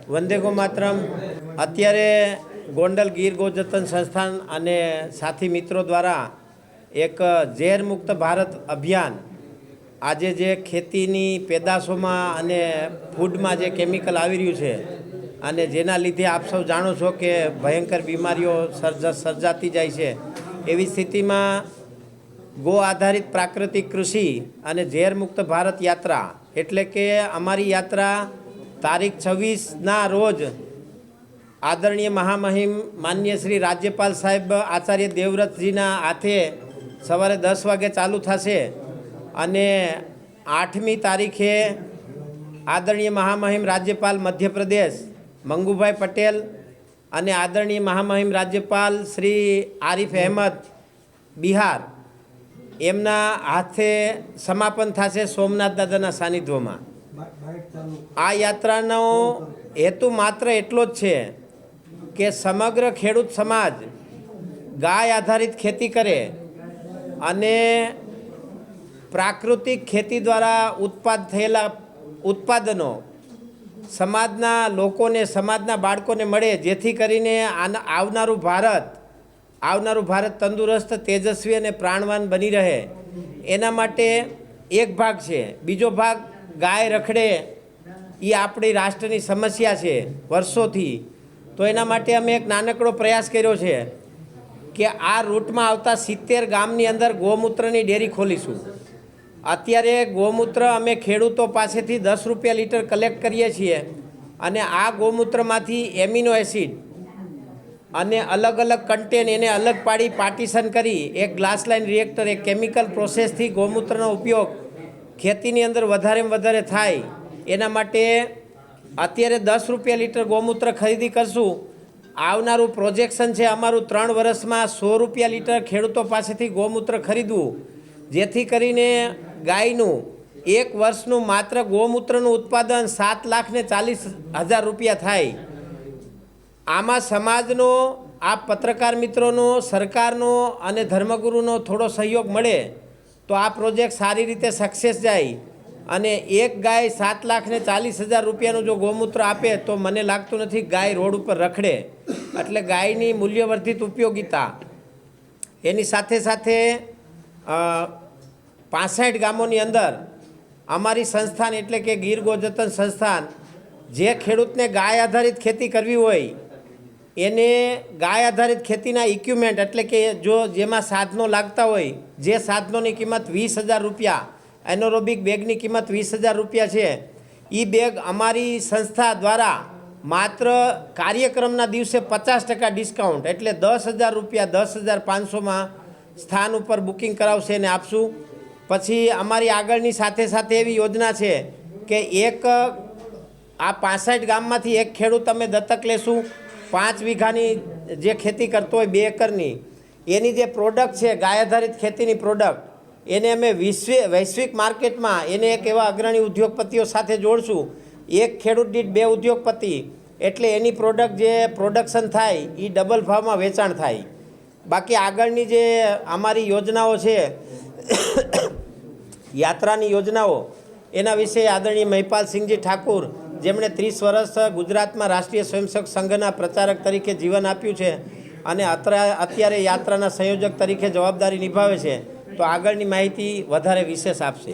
વંદે go માતરમ। અત્યારે ગોંડલ ગીર ગોજતન સંસ્થાન અને સાથી મિત્રો દ્વારા એક ઝેર મુક્ત ભારત અભિયાન આજે જે ખેતીની પેદાશોમાં અને ફૂડમાં જે કેમિકલ આવી રહ્યું છે અને જેના લીધે આપ સૌ જાણો છો કે ભયંકર બીમારીઓ સર્જાતી જાય છે, એવી સ્થિતિમાં ગો આધારિત પ્રાકૃતિક કૃષિ અને ઝેર મુક્ત ભારત યાત્રા એટલે કે અમારી યાત્રા તારીખ 26ના રોજ આદરણીય મહામહિમ માનનીય શ્રી રાજ્યપાલ સાહેબ આચાર્ય દેવવ્રતજીના હાથે સવારે 10 વાગે ચાલુ થશે અને 8મી તારીખે આદરણીય મહામહિમ રાજ્યપાલ મધ્યપ્રદેશ મંગુભાઈ પટેલ અને આદરણીય મહામહિમ રાજ્યપાલ શ્રી આરિફ અહેમદ બિહાર એમના હાથે સમાપન થશે સોમનાથ દાદાના સાનિધ્યમાં। આ યાત્રાનો હેતુ માત્ર એટલો જ છે કે સમગ્ર ખેડૂત સમાજ ગાય આધારિત ખેતી કરે અને પ્રાકૃતિક ખેતી દ્વારા થયેલા ઉત્પાદનો સમાજના લોકોને, સમાજના બાળકોને મળે, જેથી કરીને આવનારું ભારત તંદુરસ્ત, તેજસ્વી અને પ્રાણવાન બની રહે। એના માટે એક ભાગ છે। બીજો ભાગ ગાય રખડે એ આપણી રાષ્ટ્રની સમસ્યા છે વર્ષોથી, તો એના માટે અમે એક નાનકડો પ્રયાસ કર્યો છે કે આ રૂટમાં આવતા 70 ગામની અંદર ગૌમૂત્રની ડેરી ખોલીશું। અત્યારે ગૌમૂત્ર અમે ખેડૂતો પાસેથી 10 રૂપિયા લીટર કલેક્ટ કરીએ છીએ અને આ ગૌમૂત્રમાંથી એમિનો એસિડ અને અલગ અલગ કન્ટેન એને અલગ પાડી પાર્ટીશન કરી એક ગ્લાસ લાઇન રિએક્ટર, એક કેમિકલ પ્રોસેસથી ગૌમૂત્રનો ઉપયોગ ખેતીની અંદર વધારેમાં વધારે થાય એના માટે અત્યારે 10 રૂપિયા લીટર ગૌમૂત્ર ખરીદી કરશું। આવનારું પ્રોજેક્શન છે અમારું 3 વર્ષમાં 100 રૂપિયા લીટર ખેડૂતો પાસેથી ગૌમૂત્ર ખરીદવું, જેથી કરીને ગાયનું એક વર્ષનું માત્ર ગૌમૂત્રનું ઉત્પાદન 7,40,000 રૂપિયા થાય। આમાં સમાજનો, આ પત્રકાર મિત્રોનો, સરકારનો અને ધર્મગુરુનો થોડો સહયોગ મળે તો આ પ્રોજેક્ટ સારી રીતે સક્સેસ જાય અને એક ગાય 7,40,000 રૂપિયાનું જો ગૌમૂત્ર આપે તો મને લાગતું નથી ગાય રોડ ઉપર રખડે। એટલે ગાયની મૂલ્યવર્ધિત ઉપયોગિતા એની સાથે સાથે 65 ગામોની અંદર અમારી સંસ્થાન એટલે કે ગીર ગોજતન સંસ્થાન જે ખેડૂતને ગાય આધારિત ખેતી કરવી હોય એને ગાય આધારિત ખેતીના ઇક્વિપમેન્ટ એટલે કે જેમાં સાધનો લાગતા હોય, જે સાધનોની કિંમત 20,000 રૂપિયા, એનોરોબિક બેગની કિંમત 20,000 રૂપિયા છે, એ બેગ અમારી સંસ્થા દ્વારા માત્ર કાર્યક્રમના દિવસે 50% ડિસ્કાઉન્ટ એટલે 10,000 રૂપિયા 10,500માં સ્થાન ઉપર બુકિંગ કરાવશે અને આપશું। પછી અમારી આગળની સાથે સાથે એવી યોજના છે કે આ 65 ગામમાંથી એક ખેડૂત અમે દત્તક લેશું। 5 વીઘાની જે ખેતી કરતો હોય 2 એકરની, એની જે પ્રોડક્ટ છે ગાય આધારિત ખેતીની પ્રોડક્ટ, એને અમે વૈશ્વિક માર્કેટમાં એને એક એવા અગ્રણી ઉદ્યોગપતિઓ સાથે જોડશું। એક ખેડૂત દીઠ 2 ઉદ્યોગપતિ એટલે એની પ્રોડક્ટ જે પ્રોડક્શન થાય એ ડબલ ભાવમાં વેચાણ થાય। બાકી આગળની જે અમારી યોજનાઓ છે યાત્રાની યોજનાઓ, એના વિશે આદરણીય મહિપાલસિંહજી ઠાકુર, જેમણે 30 વર્ષ ગુજરાતમાં રાષ્ટ્રીય સ્વયંસેવક સંઘના પ્રચારક તરીકે જીવન આપ્યું છે અને અત્યારે યાત્રાના સંયોજક તરીકે જવાબદારી નિભાવે છે, તો આગળની માહિતી વધારે વિશેષ આપશે।